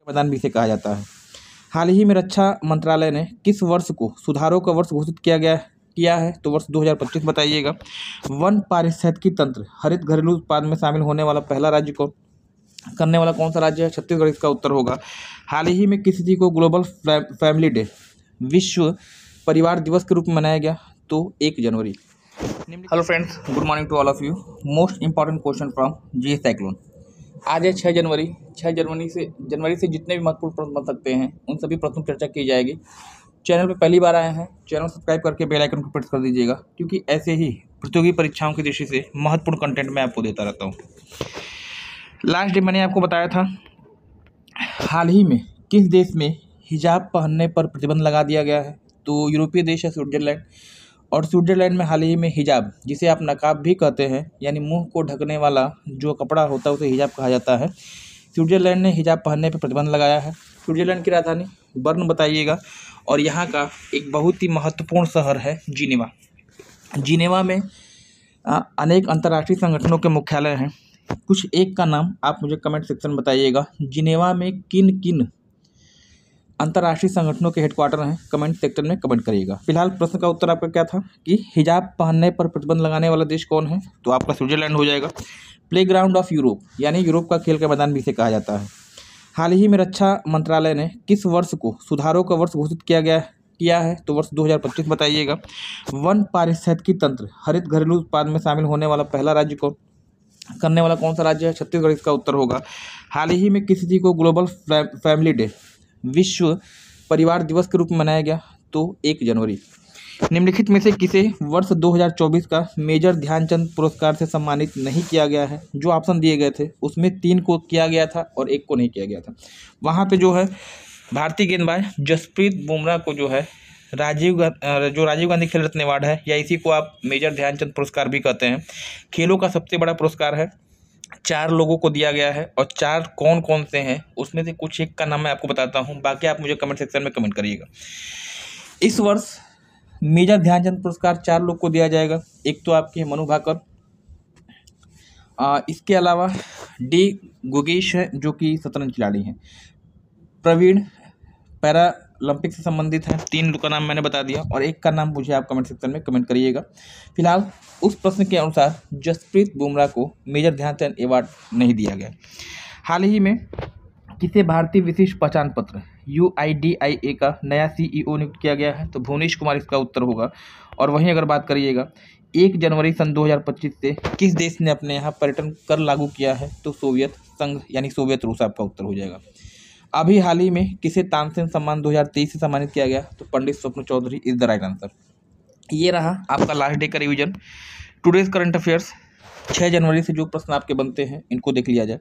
मैदान भी इसे कहा जाता है। हाल ही में रक्षा मंत्रालय ने किस वर्ष को सुधारों का वर्ष घोषित किया है तो वर्ष 2025 बताइएगा। वन पारिस्थितिकी तंत्र हरित घरेलू उत्पाद में शामिल होने वाला पहला राज्य करने वाला कौन सा राज्य है? छत्तीसगढ़ इसका उत्तर होगा। हाल ही में किस तिथि को ग्लोबल फैमिली डे विश्व परिवार दिवस के रूप में मनाया गया? तो 1 जनवरी। Hello friends, good morning to all of you. Most important question from GS cyclone. आज है 6 जनवरी। 6 जनवरी से जितने भी महत्वपूर्ण प्रश्न बन सकते हैं उन सभी प्रश्नों पर चर्चा की जाएगी। चैनल पर पहली बार आए हैं, चैनल सब्सक्राइब करके बेल आइकन को प्रेस कर दीजिएगा, क्योंकि ऐसे ही प्रतियोगी परीक्षाओं की दृष्टि से महत्वपूर्ण कंटेंट मैं आपको देता रहता हूँ। लास्ट डे मैंने आपको बताया था हाल ही में किस देश में हिजाब पहनने पर प्रतिबंध लगा दिया गया है? तो यूरोपीय देश है स्विट्जरलैंड। और स्विट्जरलैंड में हाल ही में हिजाब, जिसे आप नकाब भी कहते हैं, यानी मुंह को ढकने वाला जो कपड़ा होता है उसे हिजाब कहा जाता है, स्विट्जरलैंड ने हिजाब पहनने पर प्रतिबंध लगाया है। स्विट्जरलैंड की राजधानी बर्न बताइएगा। और यहाँ का एक बहुत ही महत्वपूर्ण शहर है जिनेवा। जिनेवा में अनेक अंतर्राष्ट्रीय संगठनों के मुख्यालय हैं। कुछ एक का नाम आप मुझे कमेंट सेक्शन में बताइएगा। जिनेवा में किन किन अंतर्राष्ट्रीय संगठनों के हेडक्वार्टर हैं? कमेंट सेक्शन में कमेंट करिएगा। फिलहाल प्रश्न का उत्तर आपका क्या था कि हिजाब पहनने पर प्रतिबंध लगाने वाला देश कौन है? तो आपका स्विट्जरलैंड हो जाएगा। प्लेग्राउंड ऑफ यूरोप, यानी यूरोप का खेल का मैदान भी इसे कहा जाता है। हाल ही में रक्षा मंत्रालय ने किस वर्ष को सुधारों का वर्ष घोषित किया है तो वर्ष 2025 बताइएगा। वन पारिस्थितिकी तंत्र हरित घरेलू उत्पाद में शामिल होने वाला पहला राज्य करने वाला कौन सा राज्य है? छत्तीसगढ़ इसका उत्तर होगा। हाल ही में किस तिथि को ग्लोबल फैमिली डे विश्व परिवार दिवस के रूप में मनाया गया? तो 1 जनवरी। निम्नलिखित में से किसे वर्ष 2024 का मेजर ध्यानचंद पुरस्कार से सम्मानित नहीं किया गया है? जो ऑप्शन दिए गए थे उसमें 3 को किया गया था और 1 को नहीं किया गया था। वहाँ पे जो है भारतीय गेंदबाज जसप्रीत बुमराह को जो है राजीव गांधी खेल रत्न अवार्ड है, या इसी को आप मेजर ध्यानचंद पुरस्कार भी कहते हैं, खेलों का सबसे बड़ा पुरस्कार है। 4 लोगों को दिया गया है और 4 कौन कौन से हैं उसमें से कुछ एक का नाम मैं आपको बताता हूं, बाकी आप मुझे कमेंट सेक्शन में कमेंट करिएगा। इस वर्ष मेजर ध्यानचंद पुरस्कार 4 लोग को दिया जाएगा। एक तो आपके मनु भाकर, इसके अलावा डी गुगेश है जो कि शतरंज खिलाड़ी हैं। प्रवीण पैरालंपिक से संबंधित है। 3 का नाम मैंने बता दिया और एक का नाम मुझे आप कमेंट सेक्शन में कमेंट करिएगा। फिलहाल उस प्रश्न के अनुसार जसप्रीत बुमराह को मेजर ध्यानचंद अवार्ड नहीं दिया गया। हाल ही में किसे भारतीय विशिष्ट पहचान पत्र UIDAI का नया CEO नियुक्त किया गया है? तो भुवनेश कुमार इसका उत्तर होगा। और वहीं अगर बात करिएगा 1 जनवरी सन 2025 से किस देश ने अपने यहाँ पर्यटन कर लागू किया है? तो सोवियत संघ, यानी सोवियत रूस आपका उत्तर हो जाएगा। अभी हाल ही में किसे तानसेन सम्मान 2023 से सम्मानित किया गया? तो Pandit Swapna Chaudhary is the right answer. ये रहा आपका लास्ट डे का रिवीजन। टुडेज करंट अफेयर्स 6 जनवरी से जो प्रश्न आपके बनते हैं इनको देख लिया जाए।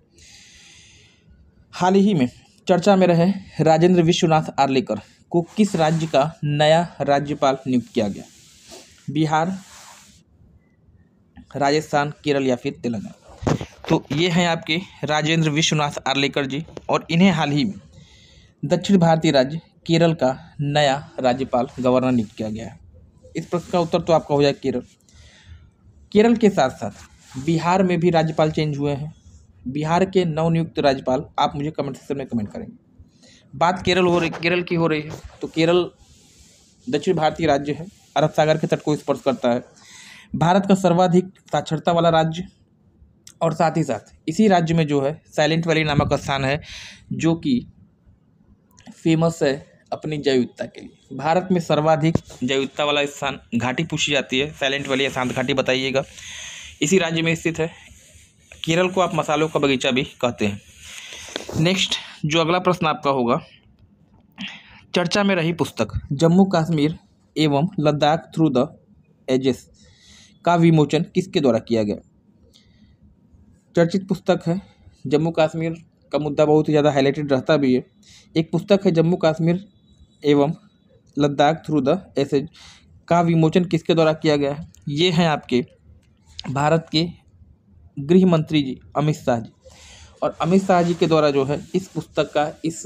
हाल ही में चर्चा में रहे राजेंद्र विश्वनाथ आर्लेकर को किस राज्य का नया राज्यपाल नियुक्त किया गया? बिहार, राजस्थान, केरल या फिर तेलंगाना? तो ये हैं आपके राजेंद्र विश्वनाथ आर्लेकर जी, और इन्हें हाल ही में दक्षिण भारतीय राज्य केरल का नया राज्यपाल गवर्नर नियुक्त किया गया है। इस प्रश्न का उत्तर तो आपका हो जाए केरल। केरल के साथ साथ बिहार में भी राज्यपाल चेंज हुए हैं। बिहार के नवनियुक्त राज्यपाल आप मुझे कमेंट सेक्शन में कमेंट करेंगे। बात केरल की हो रही है तो केरल दक्षिण भारतीय राज्य है, अरब सागर के तट को स्पर्श करता है, भारत का सर्वाधिक साक्षरता वाला राज्य, और साथ ही साथ इसी राज्य में जो है साइलेंट वैली नामक स्थान है जो कि फेमस है अपनी जैव विविधता के लिए। भारत में सर्वाधिक जैव विविधता वाला स्थान घाटी पूछी जाती है, साइलेंट वैली या शांत घाटी बताइएगा, इसी राज्य में स्थित है। केरल को आप मसालों का बगीचा भी कहते हैं। नेक्स्ट जो अगला प्रश्न आपका होगा, चर्चा में रही पुस्तक जम्मू कश्मीर एवं लद्दाख थ्रू द एजेस का विमोचन किसके द्वारा किया गया? चर्चित पुस्तक है, जम्मू कश्मीर का मुद्दा बहुत ही ज़्यादा हाईलाइटेड रहता भी है। एक पुस्तक है जम्मू कश्मीर एवं लद्दाख थ्रू द एसेज का विमोचन किसके द्वारा किया गया है? ये हैं आपके भारत के गृह मंत्री जी अमित शाह जी, और अमित शाह जी के द्वारा जो है इस पुस्तक का, इस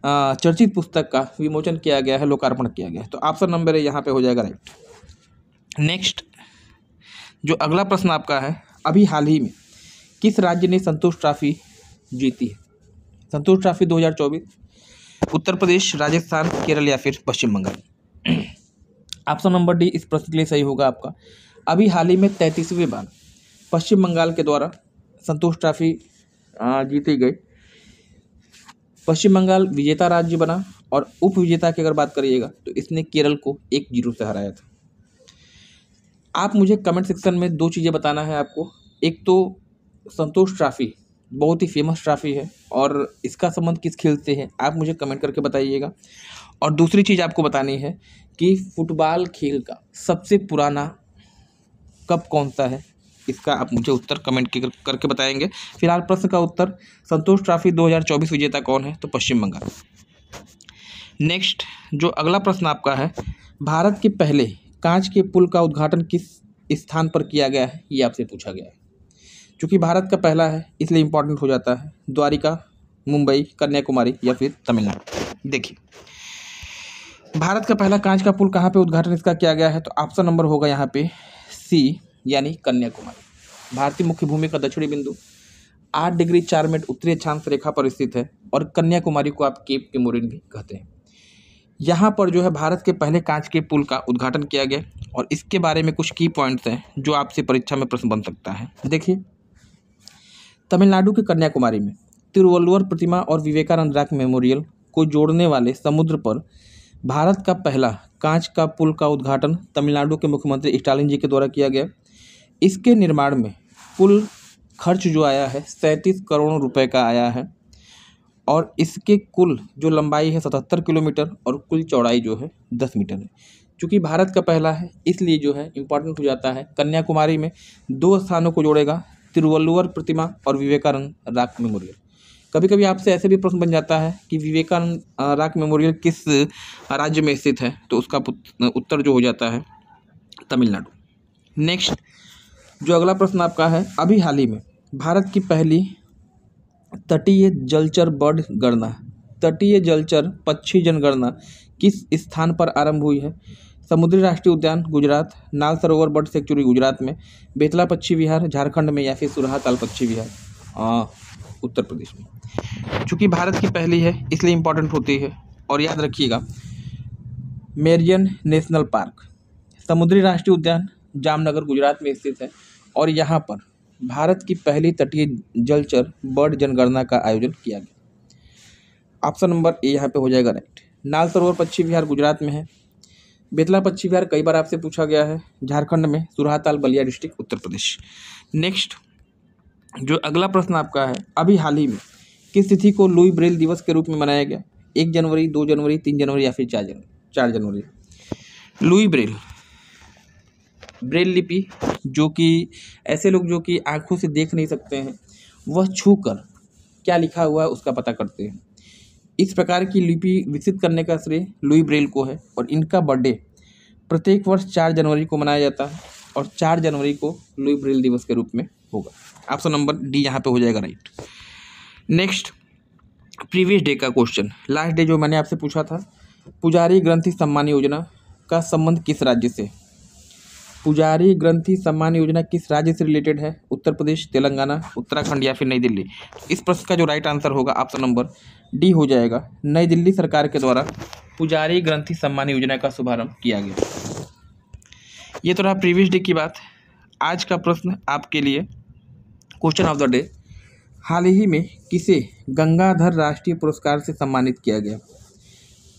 चर्चित पुस्तक का विमोचन किया गया है, लोकार्पण किया गया है। तो ऑप्शन नंबर ए यहाँ पे हो जाएगा राइट। नेक्स्ट जो अगला प्रश्न आपका है, अभी हाल ही में किस राज्य ने संतोष ट्रॉफी जीती है? संतोष ट्रॉफी 2024, उत्तर प्रदेश, राजस्थान, केरल या फिर पश्चिम बंगाल। ऑप्शन नंबर डी इस प्रश्न के लिए सही होगा आपका। अभी हाल ही में 33वीं बार पश्चिम बंगाल के द्वारा संतोष ट्रॉफी जीती गई। पश्चिम बंगाल विजेता राज्य बना और उप विजेता की अगर बात करिएगा तो इसने केरल को 1-0 से हराया था। आप मुझे कमेंट सेक्शन में 2 चीज़ें बताना है आपको। एक तो संतोष ट्रॉफी बहुत ही फेमस ट्रॉफी है और इसका संबंध किस खेल से है, आप मुझे कमेंट करके बताइएगा। और दूसरी चीज़ आपको बतानी है कि फुटबॉल खेल का सबसे पुराना कप कौन सा है, इसका आप मुझे उत्तर कमेंट करके बताएंगे। फिलहाल प्रश्न का उत्तर संतोष ट्रॉफी 2024 विजेता कौन है, तो पश्चिम बंगाल। नेक्स्ट जो अगला प्रश्न आपका है, भारत के पहले कांच के पुल का उद्घाटन किस स्थान पर किया गया है, ये आपसे पूछा गया है। क्योंकि भारत का पहला है इसलिए इम्पोर्टेंट हो जाता है। द्वारिका, मुंबई, कन्याकुमारी या फिर तमिलनाडु। देखिए भारत का पहला कांच का पुल कहाँ पे उद्घाटन इसका किया गया है, तो ऑप्शन नंबर होगा यहाँ पे सी, यानी कन्याकुमारी। भारतीय मुख्य भूमि का दक्षिणी बिंदु 8 डिग्री 4 मिनट उत्तरी अक्षांश रेखा पर स्थित है और कन्याकुमारी को आप केप के मोरिन भी कहते हैं। यहाँ पर जो है भारत के पहले कांच के पुल का उद्घाटन किया गया और इसके बारे में कुछ की पॉइंट्स हैं जो आपसे परीक्षा में प्रश्न बन सकता है। देखिए तमिलनाडु के कन्याकुमारी में तिरुवल्लुवर प्रतिमा और विवेकानंद रॉक मेमोरियल को जोड़ने वाले समुद्र पर भारत का पहला कांच का पुल का उद्घाटन तमिलनाडु के मुख्यमंत्री स्टालिन जी के द्वारा किया गया। इसके निर्माण में कुल खर्च जो आया है 37 करोड़ रुपए का आया है और इसके कुल जो लंबाई है 77 किलोमीटर और कुल चौड़ाई जो है 10 मीटर है। चूँकि भारत का पहला है इसलिए जो है इम्पॉर्टेंट हो जाता है। कन्याकुमारी में 2 स्थानों को जोड़ेगा, तिरुवल्लुवर प्रतिमा और विवेकानंद रॉक मेमोरियल। कभी कभी आपसे ऐसे भी प्रश्न बन जाता है कि विवेकानंद रॉक मेमोरियल किस राज्य में स्थित है, तो उसका उत्तर जो हो जाता है तमिलनाडु। नेक्स्ट जो अगला प्रश्न आपका है, अभी हाल ही में भारत की पहली तटीय जलचर बर्ड गणना, तटीय जलचर पक्षी जनगणना किस स्थान पर आरंभ हुई है? समुद्री राष्ट्रीय उद्यान गुजरात, नाल सरोवर बर्ड सेंचुरी गुजरात में, बेतला पक्षी विहार झारखंड में या फिर सुरहाताल पक्षी विहार उत्तर प्रदेश में। चूँकि भारत की पहली है इसलिए इम्पोर्टेंट होती है। और याद रखिएगा मेरियन नेशनल पार्क समुद्री राष्ट्रीय उद्यान जामनगर गुजरात में स्थित है और यहाँ पर भारत की पहली तटीय जलचर बर्ड जनगणना का आयोजन किया गया। ऑप्शन नंबर ए यहाँ पे हो जाएगा राइट। नाल सरोवर पक्षी विहार गुजरात में है। बेतला पक्षी विहार कई बार आपसे पूछा गया है, झारखंड में, सुरहाताल बलिया डिस्ट्रिक्ट उत्तर प्रदेश। नेक्स्ट जो अगला प्रश्न आपका है, अभी हाल ही में किस तिथि को लुई ब्रेल दिवस के रूप में मनाया गया? 1 जनवरी, 2 जनवरी, 3 जनवरी या फिर 4 जनवरी। लुई ब्रेल, ब्रेल लिपि जो कि ऐसे लोग जो कि आंखों से देख नहीं सकते हैं वह छूकर क्या लिखा हुआ है उसका पता करते हैं। इस प्रकार की लिपि विकसित करने का श्रेय लुई ब्रेल को है और इनका बर्थडे प्रत्येक वर्ष 4 जनवरी को मनाया जाता है और 4 जनवरी को लुई ब्रेल दिवस के रूप में होगा। ऑप्शन नंबर डी यहाँ पे हो जाएगा राइट। नेक्स्ट प्रीवियस डे का क्वेश्चन, लास्ट डे जो मैंने आपसे पूछा था, पुजारी ग्रंथि सम्मान योजना का संबंध किस राज्य से? पुजारी ग्रंथि सम्मान योजना किस राज्य से रिलेटेड है? उत्तर प्रदेश, तेलंगाना, उत्तराखंड या फिर नई दिल्ली। इस प्रश्न का जो राइट आंसर होगा ऑप्शन नंबर डी हो जाएगा। नई दिल्ली सरकार के द्वारा पुजारी ग्रंथि सम्मान योजना का शुभारंभ किया गया। ये तो रहा प्रीवियस डे की बात। आज का प्रश्न आपके लिए क्वेश्चन ऑफ द डे, हाल ही में किसे गंगाधर राष्ट्रीय पुरस्कार से सम्मानित किया गया?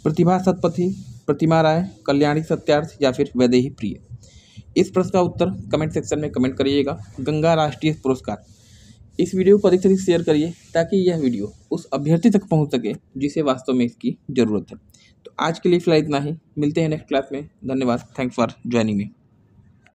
प्रतिभा सतपथी, प्रतिमा राय, कल्याणी सत्यार्थ या फिर वैदेही प्रिय। इस प्रश्न का उत्तर कमेंट सेक्शन में कमेंट करिएगा। गंगा राष्ट्रीय पुरस्कार। इस वीडियो को अधिक से अधिक शेयर करिए ताकि यह वीडियो उस अभ्यर्थी तक पहुंच सके जिसे वास्तव में इसकी ज़रूरत है। तो आज के लिए फिलहाल इतना ही, मिलते हैं नेक्स्ट क्लास में। धन्यवाद, थैंक्स फॉर ज्वाइनिंग मी।